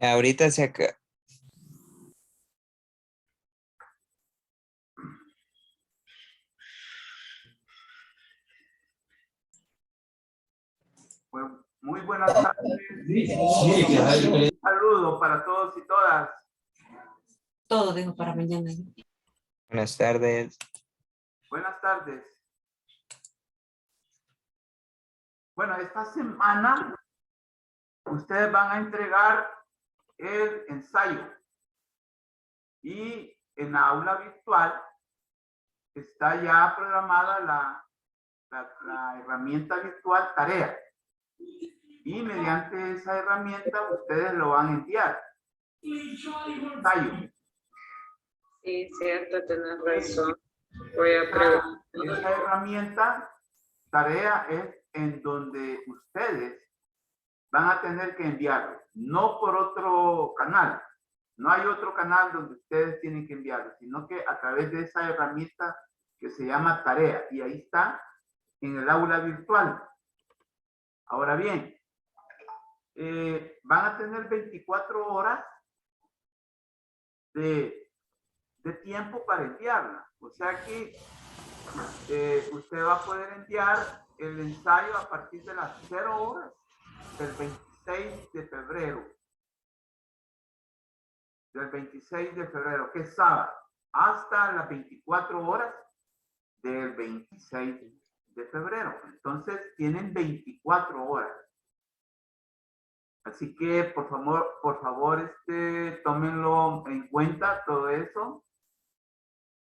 Ahorita se acaba. Muy buenas tardes. Un saludo para todos y todas. Todo dejo para mañana. Buenas tardes. Buenas tardes. Bueno, esta semana ustedes van a entregar el ensayo y en la aula virtual está ya programada la herramienta virtual tarea y mediante esa herramienta ustedes lo van a enviar. Ensayo. Sí, cierto, tenés razón. Voy a preguntar. Esa herramienta tarea es en donde ustedes van a tener que enviarlo, no por otro canal. No hay otro canal donde ustedes tienen que enviarlo, sino que a través de esa herramienta que se llama tarea. Y ahí está en el aula virtual. Ahora bien, van a tener 24 horas de tiempo para enviarla. O sea que usted va a poder enviar el ensayo a partir de las 0 horas del 26 de febrero. Del 26 de febrero, que es sábado, hasta las 24 horas del 26 de febrero. Entonces, tienen 24 horas. Así que, por favor, tómenlo en cuenta todo eso,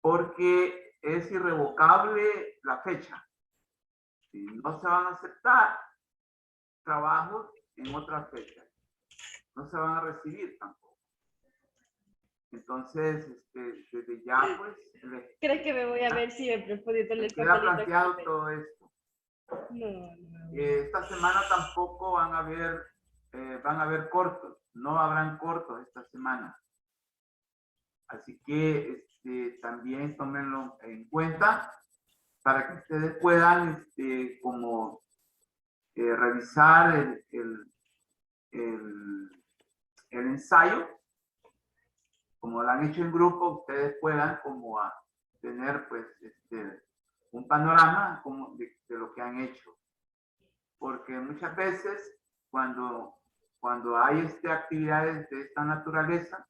porque es irrevocable la fecha. Si no se van a aceptar trabajos en otras fechas, no se van a recibir tampoco. Entonces, desde ya, pues... ¿Crees que me voy a ver siempre? Queda planteado todo esto. No. Esta semana tampoco van a haber cortos. No habrán cortos esta semana. Así que también tómenlo en cuenta para que ustedes puedan como revisar el ensayo. Como lo han hecho en grupo, ustedes puedan como tener pues un panorama como de lo que han hecho. Porque muchas veces cuando hay actividades de esta naturaleza,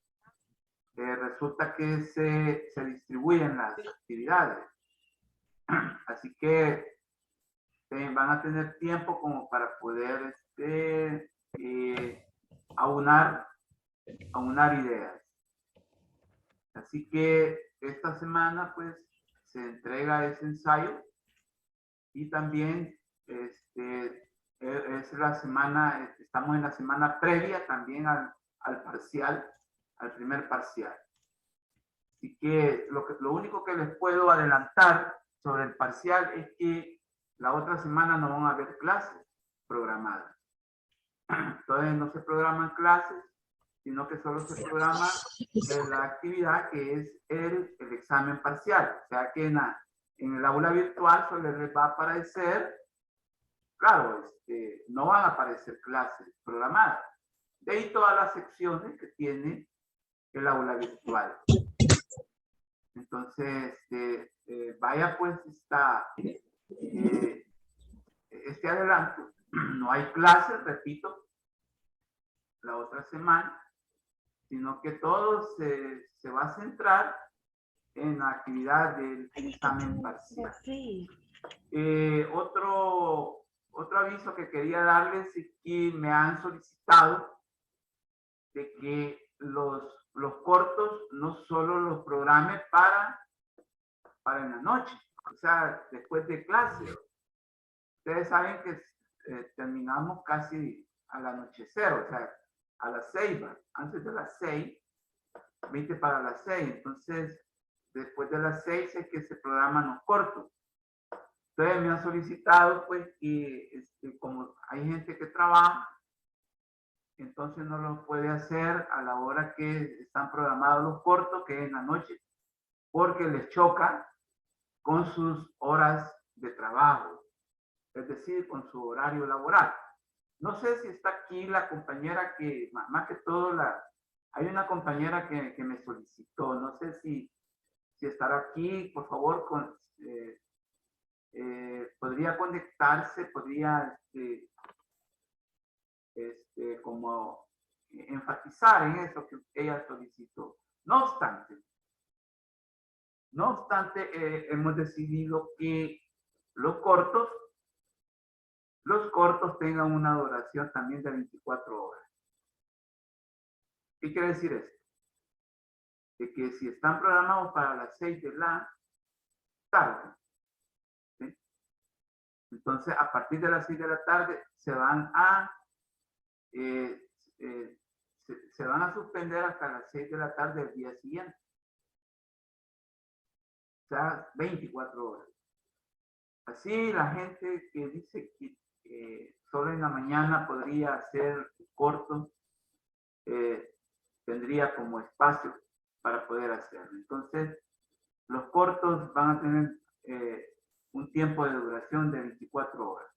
resulta que se distribuyen las actividades. Así que van a tener tiempo como para poder aunar ideas. Así que esta semana pues se entrega ese ensayo y también es la semana, estamos en la semana previa también al parcial, al primer parcial. Así que lo único que les puedo adelantar sobre el parcial es que la otra semana no van a haber clases programadas. Entonces no se programan clases, sino que solo se programa la actividad que es el examen parcial. O sea que en el aula virtual solo les va a aparecer, claro, no van a aparecer clases programadas. De ahí todas las secciones que tiene el aula virtual. Entonces, vaya pues este adelanto. No hay clases, repito, la otra semana, sino que todo se va a centrar en la actividad del examen parcial. Otro aviso que quería darles es que me han solicitado de que los cortos no solo los programe para en la noche, o sea, después de clase. Ustedes saben que terminamos casi al anochecer, o sea, a las 6, antes de las 6, 20 para las 6. Entonces, después de las 6 es que se programan los cortos. Entonces, me han solicitado, pues, que como hay gente que trabaja, entonces no lo puede hacer a la hora que están programados los cortos, que es en la noche, porque les choca con sus horas de trabajo, es decir, con su horario laboral. No sé si está aquí la compañera que, más que todo, hay una compañera que me solicitó. No sé si estará aquí, por favor, podría conectarse, podría como enfatizar en eso que ella solicitó. No obstante, hemos decidido que los cortos tengan una duración también de 24 horas. ¿Qué quiere decir esto? De que si están programados para las 6 de la tarde, ¿sí? Entonces a partir de las 6 de la tarde se van a suspender hasta las 6 de la tarde del día siguiente. O sea, 24 horas. Así la gente que dice que solo en la mañana podría hacer corto, tendría como espacio para poder hacerlo. Entonces, los cortos van a tener un tiempo de duración de 24 horas.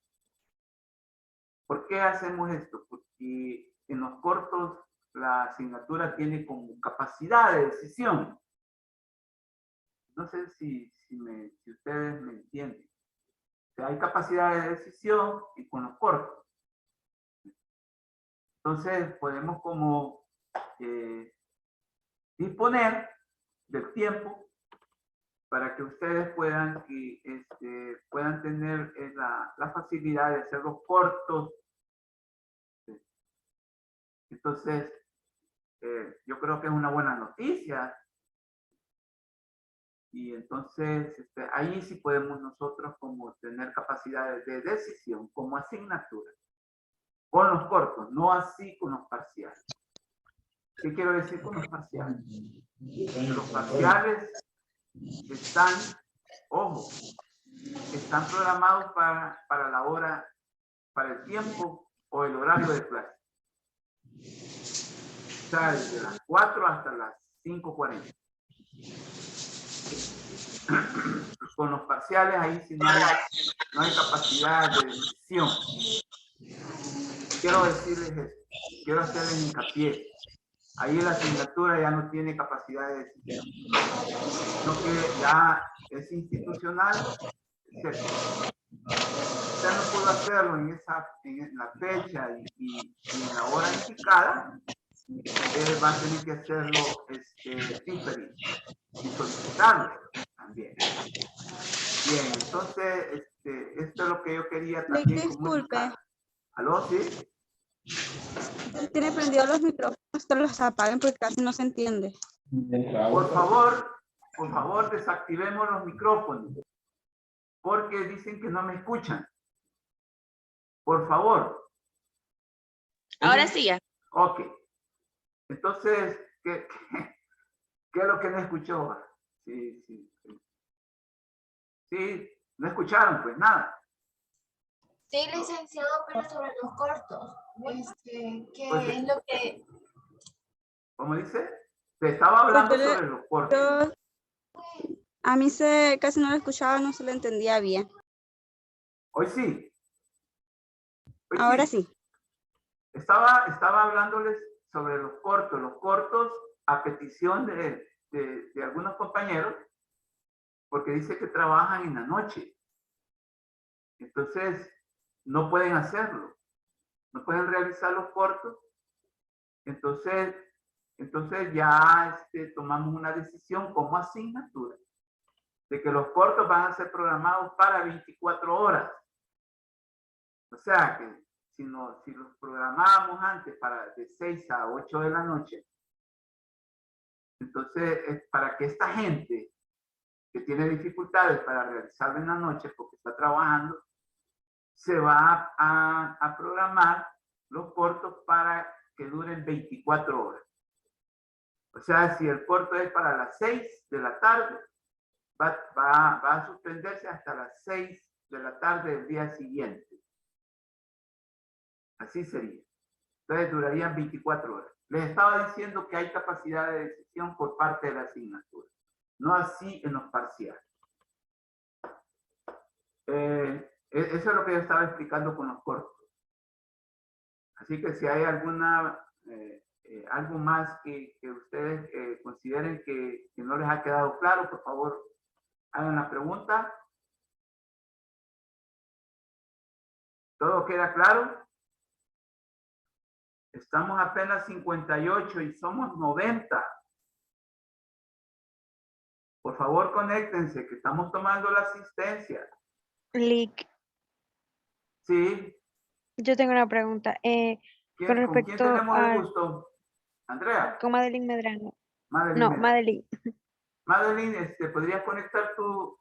¿Por qué hacemos esto? Porque en los cortos la asignatura tiene como capacidad de decisión. No sé si ustedes me entienden. O sea, hay capacidad de decisión y con los cortos. Entonces podemos como disponer del tiempo para que ustedes puedan tener la facilidad de hacerlos cortos. Entonces, yo creo que es una buena noticia. Y entonces, ahí sí podemos nosotros como tener capacidades de decisión como asignatura. Con los cortos, no así con los parciales. ¿Qué quiero decir con los parciales? Los parciales están, ojo, están programados para la hora, para el tiempo o el horario de clase. O sea, desde las 4 hasta las 5:40. Con los parciales ahí sí no hay capacidad de decisión. Quiero decirles esto, quiero hacerles hincapié. Ahí la asignatura ya no tiene capacidad de decisión, sino que ya es institucional. Usted no pudo hacerlo en la fecha y en la hora indicada, va a tener que hacerlo diferido y solicitarlo también. Bien, entonces, esto es lo que yo quería también comunicar. ¿Aló, sí? Tiene prendidos los micrófonos, que los apaguen porque casi no se entiende. Por favor, desactivemos los micrófonos, porque dicen que no me escuchan. Por favor. Ahora sí ya. Ok. Entonces, ¿qué es lo que no escuchó? Sí, no escucharon, pues nada. Sí, licenciado, pero sobre los cortos, ¿qué Pues, es lo que...? ¿Cómo dice? Te estaba hablando sobre los cortos. A mí casi no lo escuchaba, no se lo entendía bien. Hoy sí. Ahora sí. Estaba hablándoles sobre los cortos a petición de algunos compañeros, porque dice que trabajan en la noche. Entonces, no pueden hacerlo. No pueden realizar los cortos. Entonces ya tomamos una decisión como asignatura de que los cortos van a ser programados para 24 horas. O sea que si los programábamos antes de 6 a 8 de la noche, entonces para que esta gente que tiene dificultades para realizarlo en la noche porque está trabajando, se va a programar los cortos para que duren 24 horas. O sea, si el corto es para las 6 de la tarde, va a suspenderse hasta las 6 de la tarde del día siguiente. Así sería. Entonces durarían 24 horas. Les estaba diciendo que hay capacidad de decisión por parte de la asignatura. No así en los parciales. Eso es lo que yo estaba explicando con los cortos. Así que si hay alguna, algo más que ustedes consideren que no les ha quedado claro, por favor, hagan la pregunta. ¿Todo queda claro? Estamos apenas 58 y somos 90. Por favor, conéctense, que estamos tomando la asistencia. Lick, Sí. yo tengo una pregunta. Con ¿Con quién respecto tenemos el a gusto? Andrea. con Madeline Medrano. Madeline. No, Medrano. Madeline. Madeline, ¿podrías conectar tu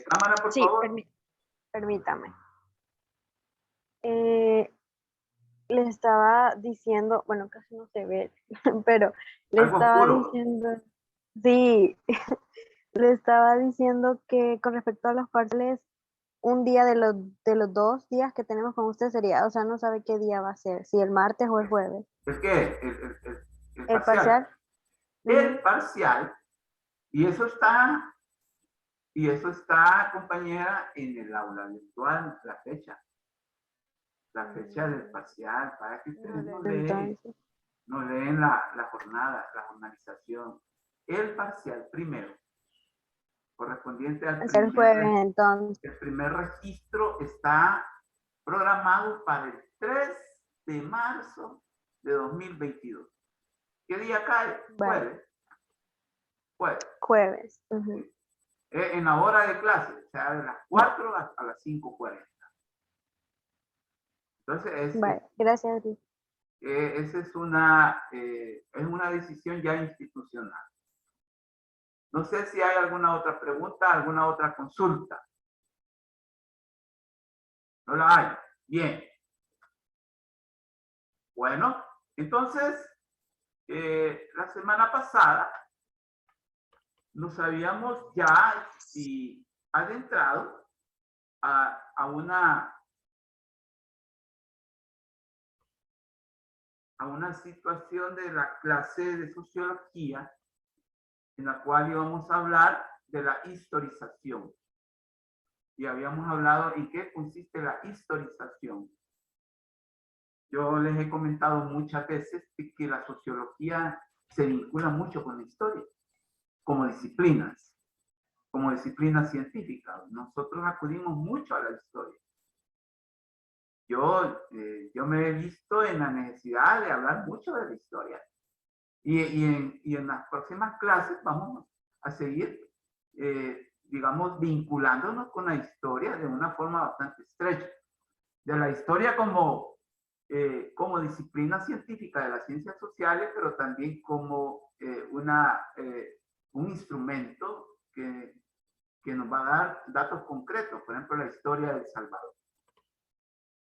cámara, por Sí, favor? permítame. Le estaba diciendo, bueno, casi no se ve, pero le Algo estaba oscuro. diciendo, sí, le estaba diciendo que con respecto a los parciales, un día de los 2 días que tenemos con usted sería, o sea, no sabe qué día va a ser, si el martes o el jueves. ¿El qué? El El parcial. parcial. El parcial. Y eso está, compañera, en el aula virtual, la fecha. La fecha del parcial, para que ustedes Entonces, no leen la jornada, la jornalización. El parcial primero, correspondiente al es el jueves, entonces. el primer registro está programado para el 3 de marzo de 2022. ¿Qué día cae? Vale. Jueves. Jueves. Ujú. En la hora de clase, o sea, de las 4 a las 5:40. Entonces, Vale, gracias. Lick. esa es una decisión ya institucional. No sé si hay alguna otra pregunta, alguna otra consulta. No la hay. Bien. Bueno, entonces, la semana pasada nos habíamos ya adentrado a una situación de la clase de sociología en la cual íbamos a hablar de la historización. Y habíamos hablado en qué consiste la historización. Yo les he comentado muchas veces que la sociología se vincula mucho con la historia, como disciplina científica. Nosotros acudimos mucho a la historia. Yo me he visto en la necesidad de hablar mucho de la historia. Y en las próximas clases vamos a seguir, digamos, vinculándonos con la historia de una forma bastante estrecha. De la historia como disciplina científica de las ciencias sociales, pero también como un instrumento que nos va a dar datos concretos, por ejemplo, la historia de El Salvador.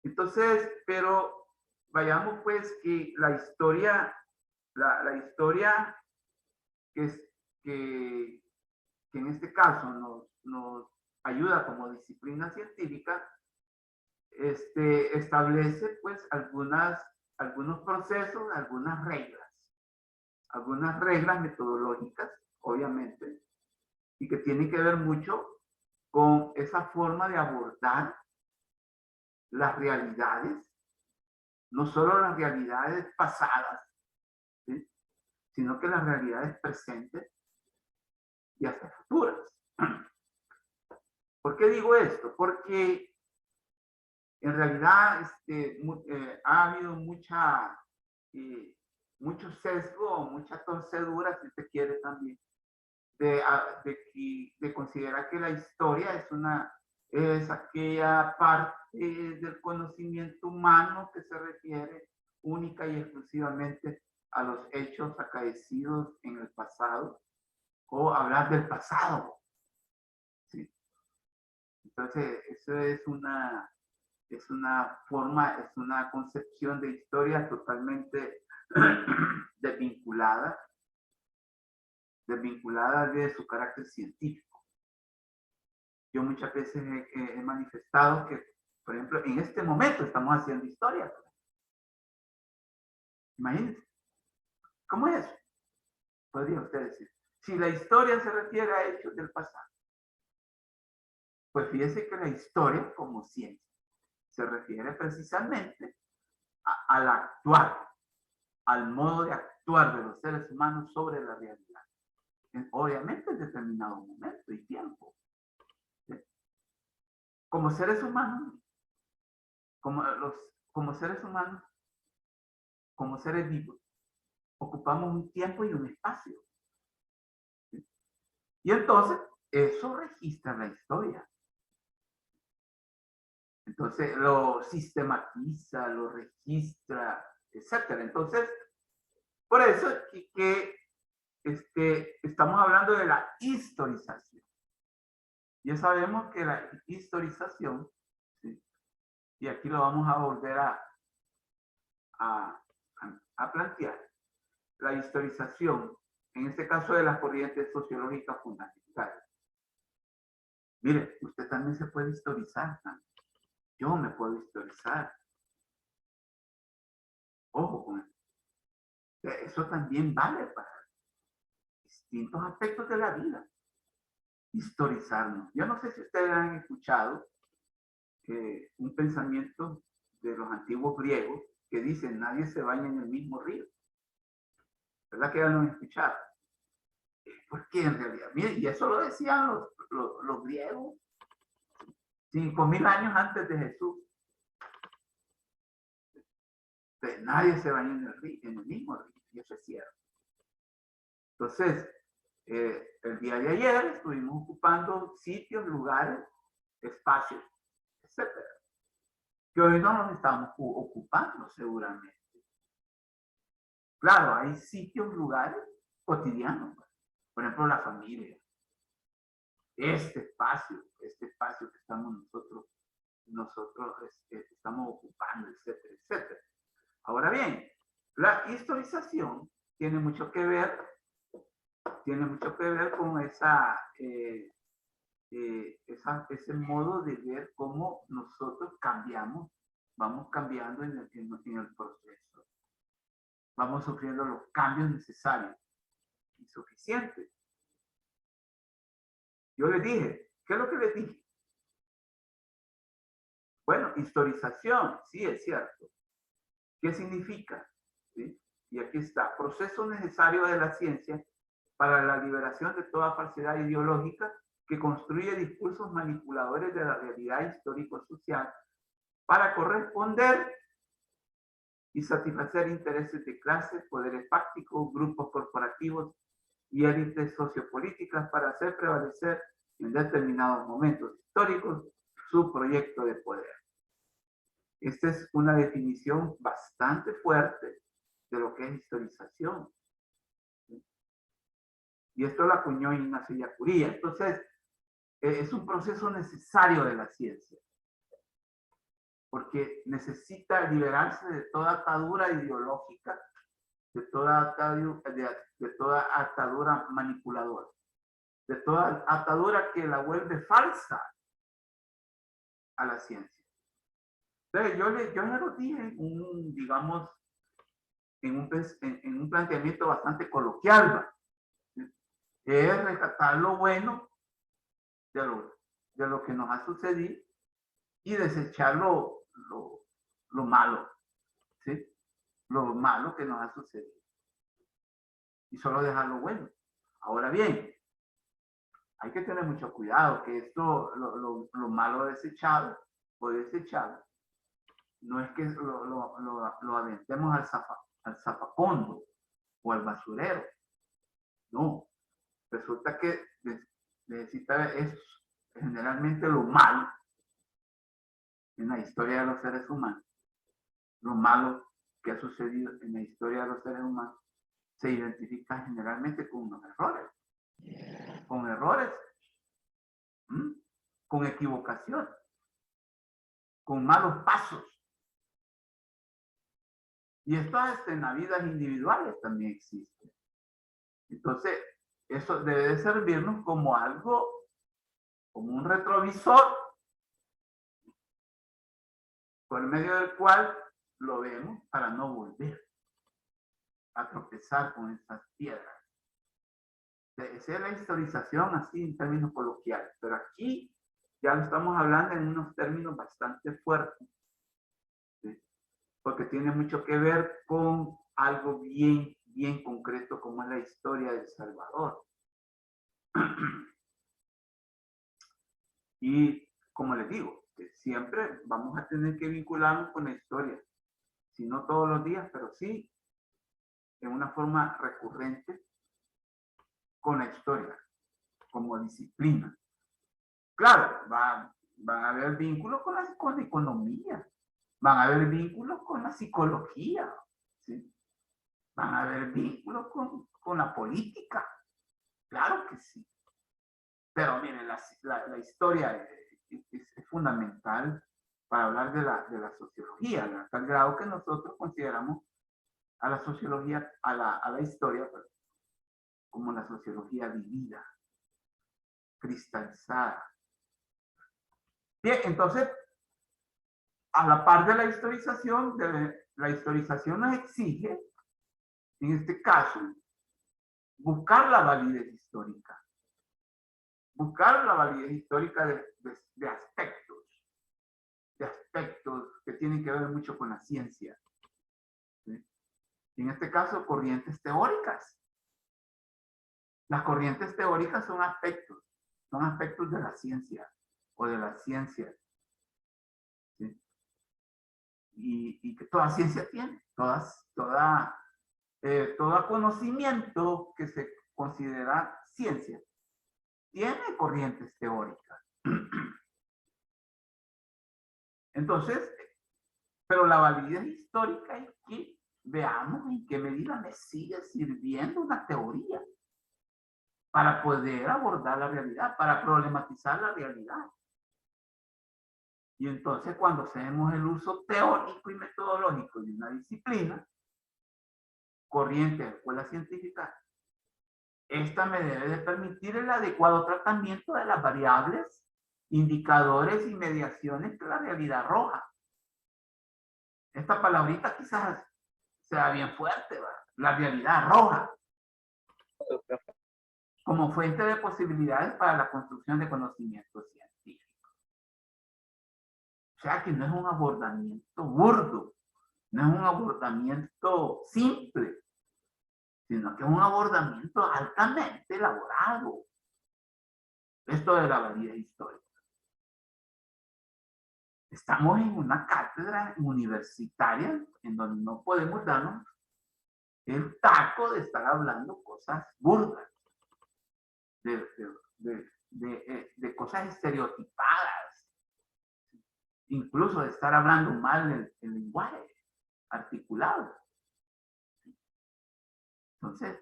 Entonces, pero vayamos pues que la historia que en este caso nos ayuda como disciplina científica, establece pues algunos procesos, algunas reglas metodológicas, obviamente, y que tienen que ver mucho con esa forma de abordar las realidades, no solo las realidades pasadas, ¿sí?, sino que las realidades presentes y hasta futuras. ¿Por qué digo esto? Porque en realidad ha habido mucho sesgo, mucha torcedura, si se quiere también, de considerar que la historia es aquella parte del conocimiento humano que se refiere única y exclusivamente a los hechos acaecidos en el pasado, o hablar del pasado. ¿Sí? Entonces, eso es una concepción de historia totalmente desvinculada de su carácter científico. Yo muchas veces he manifestado que, por ejemplo, en este momento estamos haciendo historia. Imagínense. ¿Cómo es eso? Podría usted decir. Si la historia se refiere a hechos del pasado, pues fíjese que la historia como ciencia se refiere precisamente al actuar, al modo de actuar de los seres humanos sobre la realidad. Obviamente en determinado momento y tiempo. ¿Sí? Como seres humanos, como seres humanos, como seres vivos, ocupamos un tiempo y un espacio. ¿Sí? Y entonces, eso registra la historia. Entonces, lo sistematiza, lo registra, etcétera. Entonces, por eso que estamos hablando de la historización. Ya sabemos que la historización, ¿sí? Y aquí lo vamos a volver a plantear, la historización, en este caso de las corrientes sociológicas fundamentales. Mire, usted también se puede historizar, ¿no? Yo me puedo historizar. Ojo con eso. Eso también vale para distintos aspectos de la vida. Historizarnos. Yo no sé si ustedes han escuchado un pensamiento de los antiguos griegos que dicen nadie se baña en el mismo río. ¿Verdad que ya lo han escuchado? Porque en realidad, mire, y eso lo decían los griegos 5.000 años antes de Jesús. Pero nadie se baña en el mismo río, y eso es cierto. Entonces, el día de ayer estuvimos ocupando sitios, lugares, espacios, etcétera, que hoy no nos estamos ocupando seguramente. Claro, hay sitios, lugares cotidianos, por ejemplo, la familia, este espacio que estamos nosotros estamos ocupando, etcétera, etcétera. Ahora bien, la historización tiene mucho que ver con ese modo de ver cómo nosotros cambiamos, vamos cambiando en el proceso. Vamos sufriendo los cambios necesarios y suficientes. Yo les dije, ¿qué es lo que les dije? Bueno, historización, sí, es cierto. ¿Qué significa? ¿Sí? Y aquí está, proceso necesario de la ciencia para la liberación de toda falsedad ideológica que construye discursos manipuladores de la realidad histórico-social para corresponder y satisfacer intereses de clases, poderes fácticos, grupos corporativos y élites sociopolíticas para hacer prevalecer en determinados momentos históricos su proyecto de poder. Esta es una definición bastante fuerte de lo que es historización. Y esto lo acuñó Ignacio Ellacuría. Entonces, es un proceso necesario de la ciencia, porque necesita liberarse de toda atadura ideológica, de toda atadura manipuladora, de toda atadura que la vuelve falsa a la ciencia. Entonces, yo ya lo dije digamos, en un planteamiento bastante coloquial, es rescatar lo bueno de lo que nos ha sucedido y desechar lo malo, ¿sí? Lo malo que nos ha sucedido. Y solo dejar lo bueno. Ahora bien, hay que tener mucho cuidado que esto, lo malo desechado o desechado, no es que lo aventemos al zapacondo o al basurero. No. Resulta que necesita generalmente lo malo en la historia de los seres humanos. Lo malo que ha sucedido en la historia de los seres humanos se identifica generalmente con unos errores. Con errores, con equivocación, con malos pasos. Y esto en las vidas individuales también existe. Entonces, eso debe de servirnos como algo, como un retrovisor, por medio del cual lo vemos para no volver a tropezar con estas piedras. Esa es la historización así en términos coloquiales, pero aquí ya lo estamos hablando en unos términos bastante fuertes porque tiene mucho que ver con algo bien concreto como es la historia de El Salvador. Y como les digo, que siempre vamos a tener que vincularnos con la historia, si no todos los días, pero sí en una forma recurrente con la historia, como disciplina. Claro, van a haber vínculos con la economía, van a haber vínculos con la psicología, ¿sí? Van a haber vínculos con la política, claro que sí. Pero miren, la historia es fundamental para hablar de la sociología, a tal grado que nosotros consideramos a la sociología, a la historia, como la sociología vivida, cristalizada. Bien, entonces, a la par de la historización nos exige, en este caso, buscar la validez histórica. Buscar la validez histórica de aspectos que tienen que ver mucho con la ciencia. ¿Sí? En este caso, corrientes teóricas. Las corrientes teóricas son aspectos de la ciencia o de la ciencia. ¿Sí? Y que toda ciencia tiene, todo conocimiento que se considera ciencia tiene corrientes teóricas. Entonces, pero la validez histórica es que veamos en qué medida me sigue sirviendo una teoría para poder abordar la realidad, para problematizar la realidad. Y entonces cuando hacemos el uso teórico y metodológico de una disciplina, corriente de escuela científica, esta me debe de permitir el adecuado tratamiento de las variables, indicadores y mediaciones que la realidad arroja. Esta palabrita quizás sea bien fuerte, ¿verdad? La realidad arroja como fuente de posibilidades para la construcción de conocimiento científico. O sea que no es un abordamiento burdo, no es un abordamiento simple, sino que es un abordamiento altamente elaborado. Esto de la validez histórica. Estamos en una cátedra universitaria en donde no podemos darnos el taco de estar hablando cosas burdas, de cosas estereotipadas, incluso de estar hablando mal el lenguaje articulado. Entonces,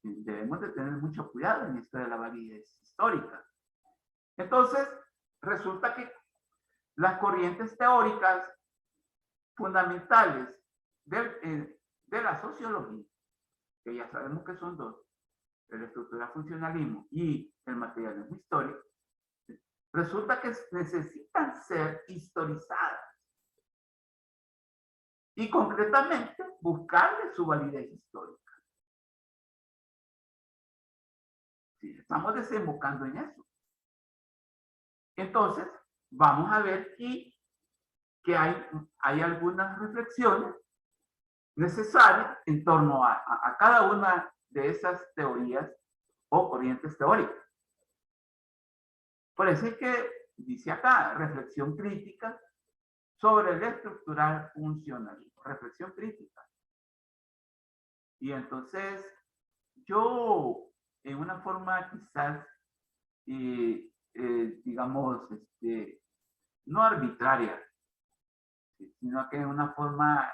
debemos de tener mucho cuidado en esto de la validez histórica. Entonces, resulta que las corrientes teóricas fundamentales de la sociología, que ya sabemos que son dos, el estructural funcionalismo y el materialismo histórico, resulta que necesitan ser historizadas y concretamente buscarle su validez histórica. Sí, estamos desembocando en eso. Entonces, vamos a ver que hay algunas reflexiones necesarias en torno a cada una de esas teorías o corrientes teóricas. Por eso es que dice acá, reflexión crítica sobre el estructural funcionalismo, reflexión crítica. Y entonces, yo, en una forma quizás, digamos, no arbitraria, sino que en una forma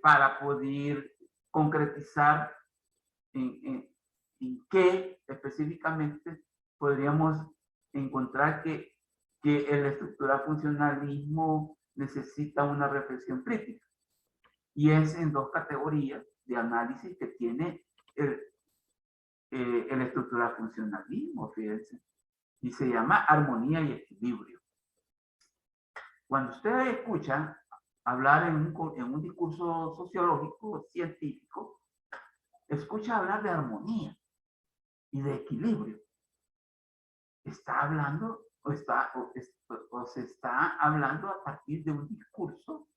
para poder concretizar en qué específicamente podríamos encontrar que el estructural funcionalismo necesita una reflexión crítica. Y es en dos categorías de análisis que tiene el estructural funcionalismo, fíjense. Y se llama armonía y equilibrio. Cuando ustedes escuchan hablar en un discurso sociológico, científico, escucha hablar de armonía y de equilibrio. Está hablando o se está hablando a partir de un discurso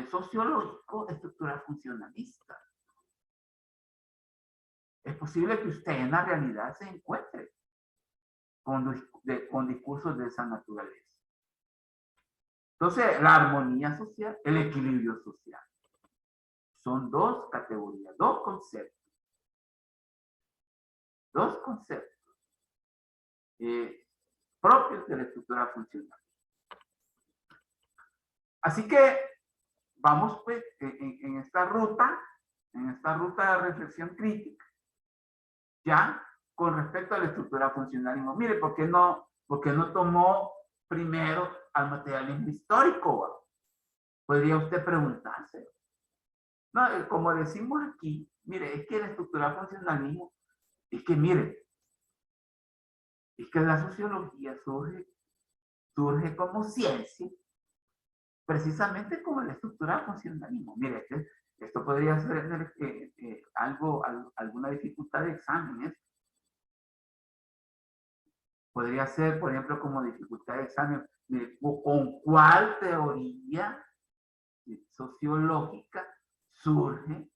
sociológico estructural funcionalista. Es posible que usted en la realidad se encuentre con discursos de esa naturaleza. Entonces, la armonía social, el equilibrio social, son dos categorías, dos conceptos propios de la estructura funcional. Así que vamos pues en esta ruta de reflexión crítica, ya con respecto a la estructura funcionalismo. Mire, ¿por qué no tomó primero al materialismo histórico? Podría usted preguntarse. No, como decimos aquí, mire, es que la estructura funcionalismo, es que mire, es que la sociología surge como ciencia, precisamente como la estructura funcionalismo. Mire, esto podría ser alguna dificultad de exámenes. Podría ser, por ejemplo, como dificultad de examen, mire, ¿con cuál teoría sociológica surge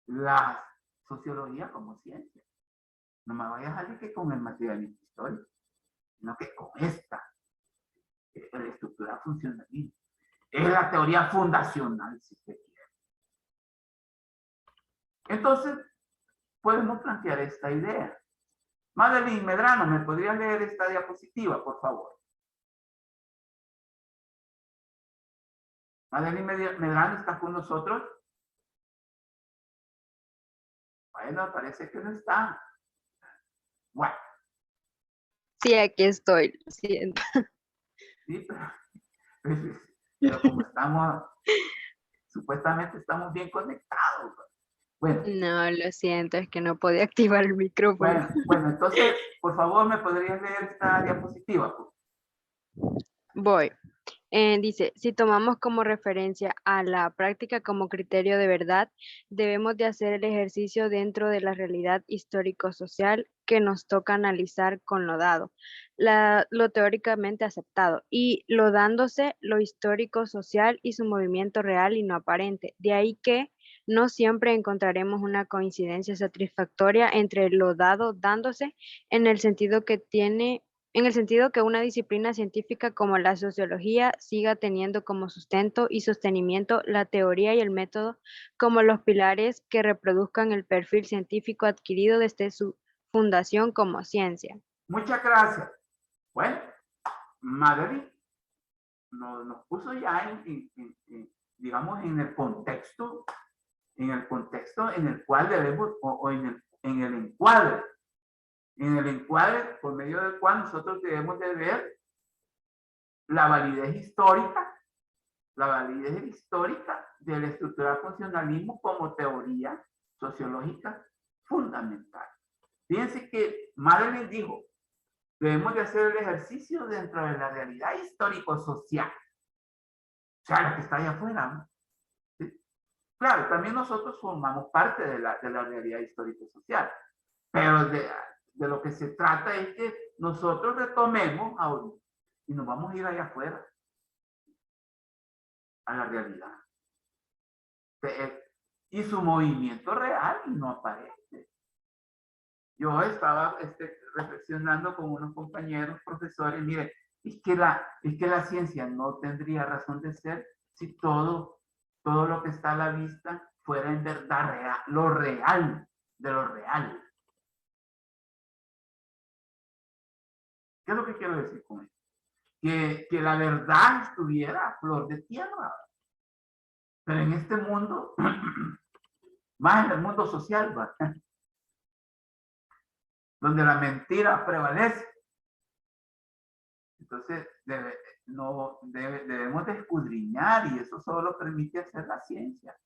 la sociología como ciencia? No me vayas a decir que con el materialismo histórico, sino que con esta, la estructura funcionalismo. Es la teoría fundacional, si usted quiere. Entonces, podemos plantear esta idea. Madeline Medrano, ¿me podría leer esta diapositiva, por favor? Madeline Medrano, ¿está con nosotros? Bueno, parece que no está. Bueno. Sí, aquí estoy, lo siento. Sí, pero como supuestamente estamos bien conectados. Bueno. No, lo siento, es que no podía activar el micrófono. Bueno, entonces, por favor, ¿me podrías leer esta diapositiva? Voy. Dice, si tomamos como referencia a la práctica como criterio de verdad, debemos de hacer el ejercicio dentro de la realidad histórico-social que nos toca analizar con lo dado, lo teóricamente aceptado, y lo dándose lo histórico-social y su movimiento real y no aparente. De ahí que no siempre encontraremos una coincidencia satisfactoria entre lo dado dándose en el sentido que una disciplina científica como la sociología siga teniendo como sustento y sostenimiento la teoría y el método como los pilares que reproduzcan el perfil científico adquirido desde su fundación como ciencia. Muchas gracias. Bueno, Madeline nos puso ya digamos, en el contexto en el cual debemos, o en el encuadre por medio del cual nosotros debemos de ver la validez histórica de la estructura del funcionalismo como teoría sociológica fundamental. Fíjense que Madeline dijo, debemos de hacer el ejercicio dentro de la realidad histórico-social. O sea, la que está allá afuera, ¿no? ¿Sí? Claro, también nosotros formamos parte de la realidad histórico-social, pero de lo que se trata es que nosotros retomemos ahora y nos vamos a ir allá afuera, a la realidad. Y su movimiento real y no aparente. Yo estaba reflexionando con unos compañeros profesores, mire, es que la ciencia no tendría razón de ser si todo lo que está a la vista fuera en verdad real, lo real de lo real. ¿Qué es lo que quiero decir con esto? Que la verdad estuviera a flor de tierra. Pero en este mundo, más en el mundo social, ¿verdad?, donde la mentira prevalece. Entonces, debemos de escudriñar, y eso solo lo permite hacer la ciencia.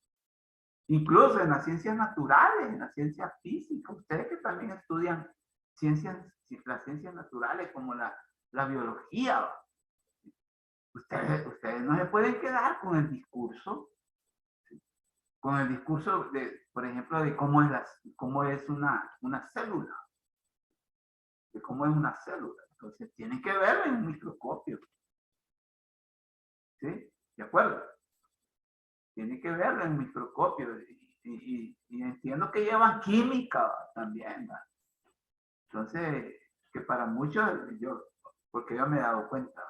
Incluso en las ciencias naturales, en las ciencias físicas, ustedes que también estudian las ciencias naturales como la biología, ustedes no se pueden quedar con el discurso, de, por ejemplo, de cómo es una célula, de cómo es una célula. Entonces, tienen que verlo en un microscopio. ¿Sí? ¿De acuerdo? tiene que verlo en microscopio. Y entiendo que llevan química también, ¿va? Entonces, que para muchos, porque yo me he dado cuenta,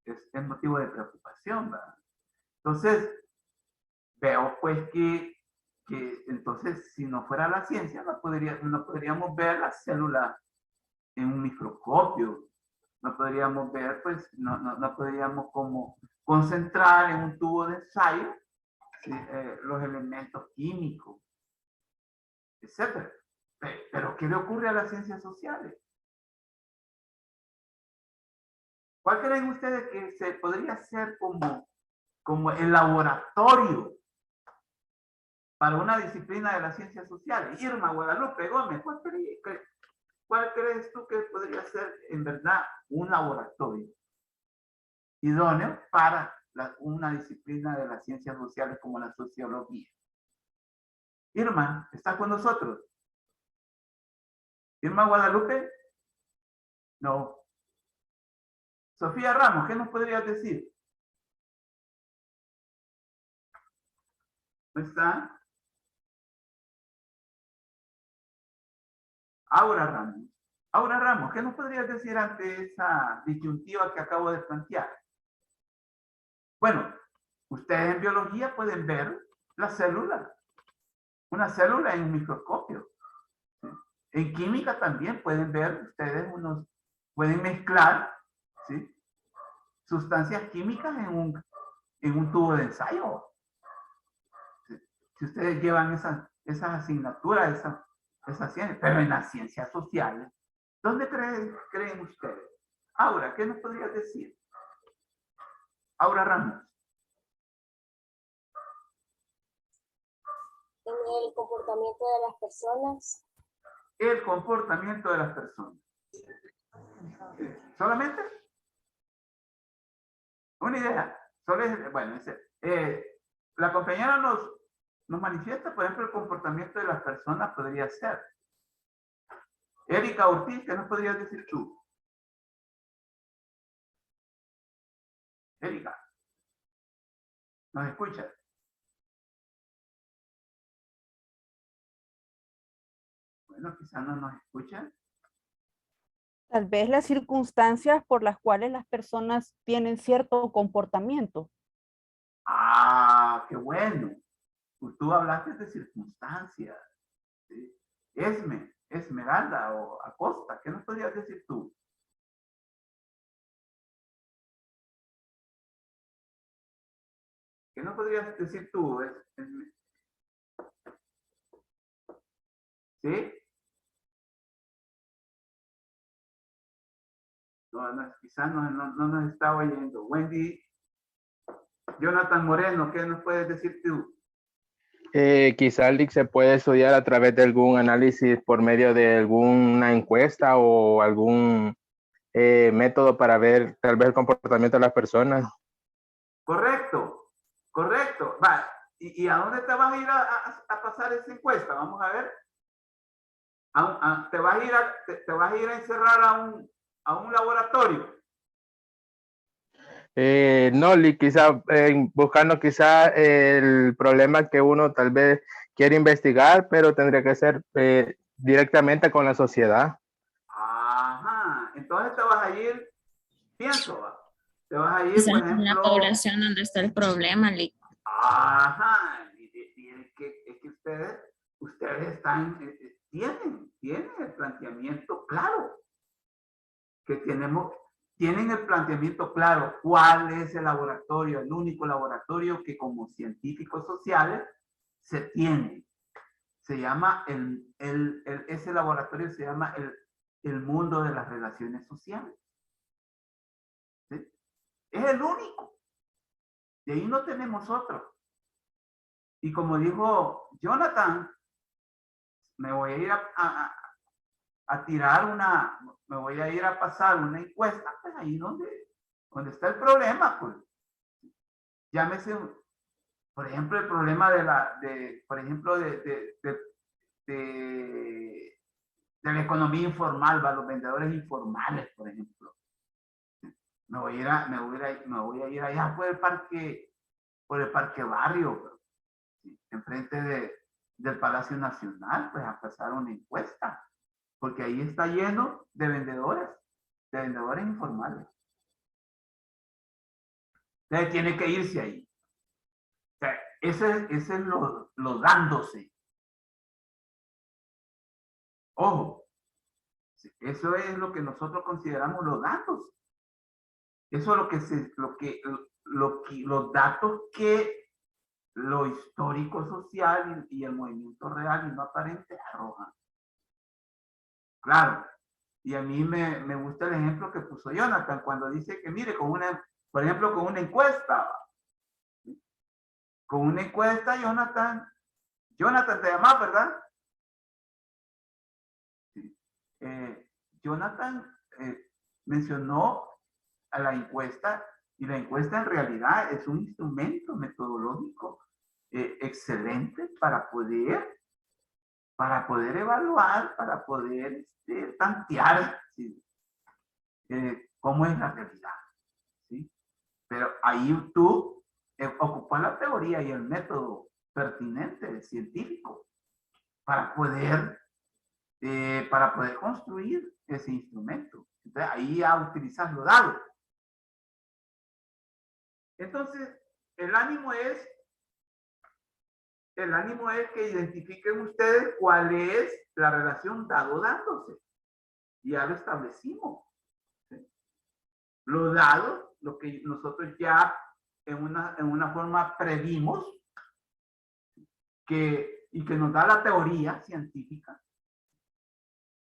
es motivo de preocupación, ¿va? Entonces, veo pues que entonces si no fuera la ciencia, no podríamos ver las células en un microscopio, no podríamos ver, pues, no podríamos como concentrar en un tubo de ensayo, ¿sí? Los elementos químicos, etcétera. Pero ¿qué le ocurre a las ciencias sociales? ¿Cuál creen ustedes que se podría hacer como el laboratorio para una disciplina de las ciencias sociales? Irma, Guadalupe, Gómez, ¿cuál crees tú que podría ser en verdad un laboratorio idóneo para una disciplina de las ciencias sociales como la sociología? Irma, ¿estás con nosotros? Irma Guadalupe, no. Sofía Ramos, ¿qué nos podrías decir? ¿No está? Aura Ramos. Aura Ramos, ¿qué nos podrías decir ante esa disyuntiva que acabo de plantear? Bueno, ustedes en biología pueden ver la célula, una célula en un microscopio. En química también pueden ver ustedes pueden mezclar, ¿sí?, sustancias químicas en un tubo de ensayo. Si ustedes llevan esas asignaturas, esas ciencias, pero en las ciencias sociales, ¿dónde creen ustedes? Aura, ¿qué nos podrías decir? Aura Ramos. En el comportamiento de las personas. El comportamiento de las personas. ¿Solamente? Una idea. Bueno, la compañera nos manifiesta, por ejemplo, el comportamiento de las personas podría ser. Erika Ortiz, ¿qué nos podrías decir tú? Erika, ¿nos escuchas? Bueno, quizás no nos escuchan. Tal vez las circunstancias por las cuales las personas tienen cierto comportamiento. Ah, qué bueno. Pues tú hablaste de circunstancias. ¿Sí? Esmeralda o Acosta, ¿qué nos podrías decir tú? ¿Qué nos podrías decir tú? ¿Sí? No, quizás no nos está oyendo. Wendy, Jonathan Moreno, ¿qué nos puedes decir tú? Quizá el LIC se puede estudiar a través de algún análisis por medio de alguna encuesta o algún método para ver tal vez el comportamiento de las personas. Correcto, correcto. Va, ¿y a dónde te vas a ir a pasar esa encuesta? Vamos a ver. ¿Te vas a ir a encerrar a un laboratorio? No, LIC, quizá buscando quizá el problema que uno tal vez quiere investigar, pero tendría que ser directamente con la sociedad. Ajá, entonces te vas a ir, pienso, te vas a ir, Quizás por en la ejemplo. población donde está el problema, Lick. Ajá, es que ustedes están, tienen el planteamiento claro, que tienen el planteamiento claro cuál es el laboratorio, el único laboratorio que como científicos sociales se tiene. Se llama, ese laboratorio se llama el mundo de las relaciones sociales. ¿Sí? Es el único. De ahí no tenemos otro. Y como dijo Jonathan, me voy a ir me voy a ir a pasar una encuesta, pues ahí donde está el problema, pues. Llámese, por ejemplo, el problema de la economía informal, para los vendedores informales, por ejemplo. Me voy a ir allá por el parque por el Parque Barrio, ¿sí? Enfrente del Palacio Nacional, pues a pasar una encuesta, porque ahí está lleno de vendedores informales. Entonces tiene que irse ahí. O sea, ese es lo dándose. Ojo, eso es lo que nosotros consideramos los datos. Eso es los datos que lo histórico social y el movimiento real y no aparente arrojan. Claro, y a mí me gusta el ejemplo que puso Jonathan cuando dice que mire, por ejemplo, con una encuesta. Con una encuesta, Jonathan te llamás, ¿verdad? Sí. Jonathan mencionó a la encuesta, y la encuesta en realidad es un instrumento metodológico excelente para poder evaluar, para poder tantear, ¿sí? Cómo es la realidad, ¿sí? Pero ahí tú ocupas la teoría y el método pertinente, científico, para poder construir ese instrumento. Entonces ahí a utilizar los dados. Entonces, el ánimo es que identifiquen ustedes cuál es la relación dado-dándose. Ya lo establecimos. ¿Sí? Los dados, lo que nosotros ya en una forma previmos, y que nos da la teoría científica,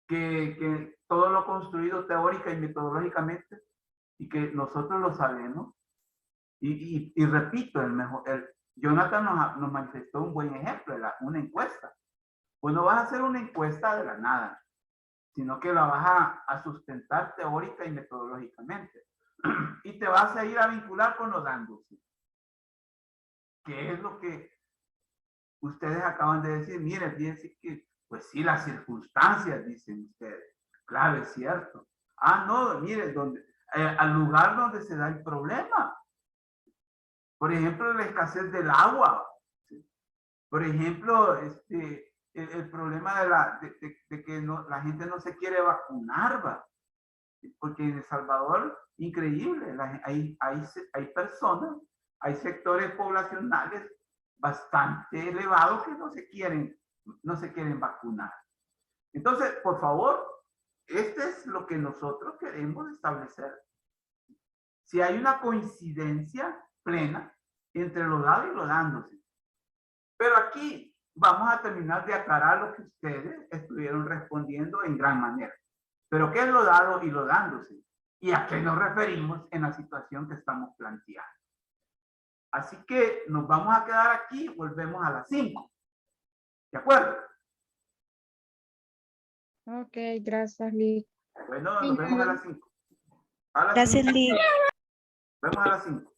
que todo lo construido teórica y metodológicamente, y que nosotros lo sabemos. Y repito, Jonathan nos manifestó un buen ejemplo, una encuesta. Pues no vas a hacer una encuesta de la nada, sino que la vas a sustentar teórica y metodológicamente. Y te vas a ir a vincular con los dándose. ¿Qué es lo que ustedes acaban de decir? Miren, fíjense que, pues sí, las circunstancias, dicen ustedes. Claro, es cierto. Ah, no, miren, al lugar donde se da el problema. Por ejemplo, la escasez del agua. ¿Sí? Por ejemplo, el problema de que la gente no se quiere vacunar, ¿va? Porque en El Salvador, increíble, hay personas, hay sectores poblacionales bastante elevados que no se quieren vacunar. Entonces, por favor, es lo que nosotros queremos establecer. Si hay una coincidencia plena entre lo dado y lo dándose. Pero aquí vamos a terminar de aclarar lo que ustedes estuvieron respondiendo en gran manera. Pero ¿qué es lo dado y lo dándose? ¿Y a qué nos referimos en la situación que estamos planteando? Así que nos vamos a quedar aquí, volvemos a las 5. ¿De acuerdo? Ok, gracias, Lick. Bueno, nos vemos a las 5. Gracias, Lick. Nos vemos a las 5.